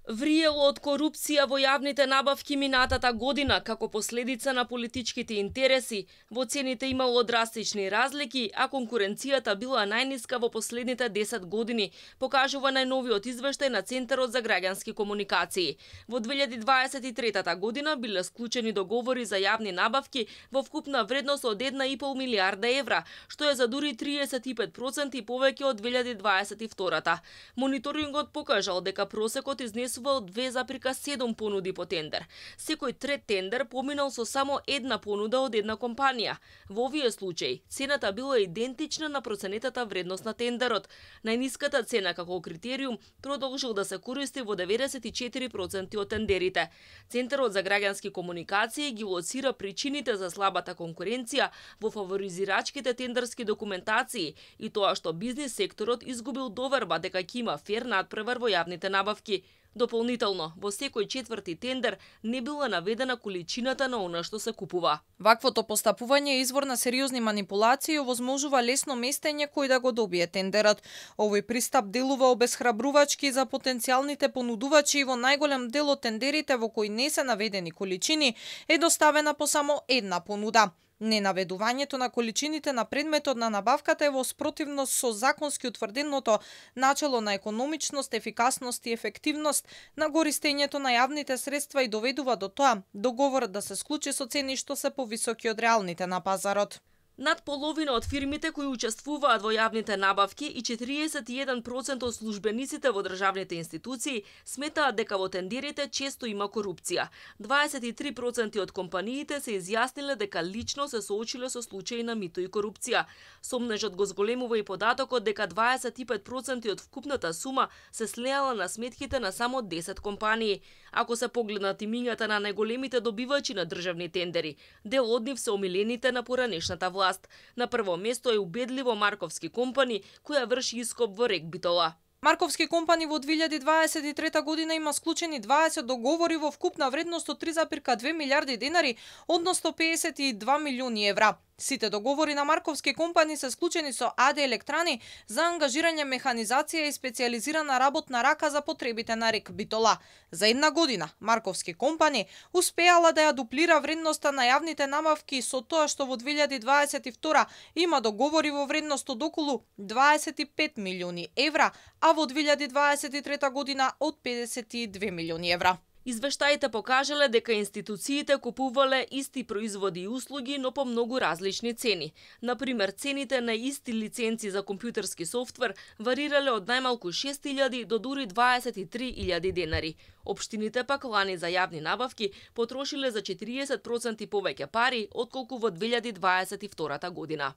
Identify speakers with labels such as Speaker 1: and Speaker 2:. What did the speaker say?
Speaker 1: Вриело од корупција во јавните набавки минатата година како последица на политичките интереси, во цените имало драстични разлики, а конкуренцијата била најниска во последните 10 години, покажува најновиот извештај на Центарот за граѓански комуникации. Во 2023 година биле склучени договори за јавни набавки во вкупна вредност од 1,5 милијарда евра, што е за дури 35% повеќе од 2022. Мониторингот покажал дека просекот изнесува од 2,7 понуди по тендер. Секој трет тендер поминал со само една понуда од една компанија. Во овие случаи, цената била идентична на проценетата вредност на тендерот. Најниската цена како критериум продолжил да се користи во 94% од тендерите. Центарот за граѓански комуникации ги лоцира причините за слабата конкуренција во фаворизирачките тендерски документации и тоа што бизнис секторот изгубил доверба дека ќе има фер надпревар во јавните набавки. Дополнително, во секој четврти тендер не била наведена количината на она што се купува.
Speaker 2: Ваквото постапување е извор на сериозни манипулации и овозможува лесно местење кој да го добие тендерот. Овој пристап делува обесхрабрувачки за потенцијалните понудувачи и во најголем дел од тендерите во кои не се наведени количини е доставена по само една понуда. Ненаведувањето на количините на предметот на набавката е во спротивност со законски утврденото начело на економичност, ефикасност и ефективност на користењето на јавните средства и доведува до тоа договорот да се склучи со цени што се повисоки од реалните на пазарот.
Speaker 1: Над половина од фирмите кои учествуваат во јавните набавки и 41% од службениците во државните институции сметаат дека во тендерите често има корупција. 23% од компаниите се изјасниле дека лично се соочиле со случаи на мито и корупција. Сомнежот го зголемува и податокот дека 25% од вкупната сума се слеала на сметките на само 10 компании. Ако се погледнат имињата на најголемите добивачи на државни тендери, дел од нив се омилените на поранешната власт. На прво место е убедливо Марковски компани, која врши ископ во РЕК Битола.
Speaker 2: Марковски компани во 2023 година има склучени 20 договори во вкупна вредност од 3,2 милијарди денари, односно 52 милиони евра. Сите договори на Марковски компани се склучени со АД Електрани за ангажирање механизација и специјализирана работна рака за потребите на РЕК Битола. За една година Марковски компани успеала да ја дуплира вредноста на јавните набавки со тоа што во 2022 има договори во вредност од околу 25 милиони евра, а во 2023 година од 52 милиони евра.
Speaker 1: Извештаите покажале дека институциите купувале исти производи и услуги, но по многу различни цени. Например, цените на исти лиценци за компјутерски софтвер варирале од најмалку 6.000 до дури 23.000 денари. Општините пак лани за јавни набавки потрошиле за 40% повеќе пари отколку во 2022 година.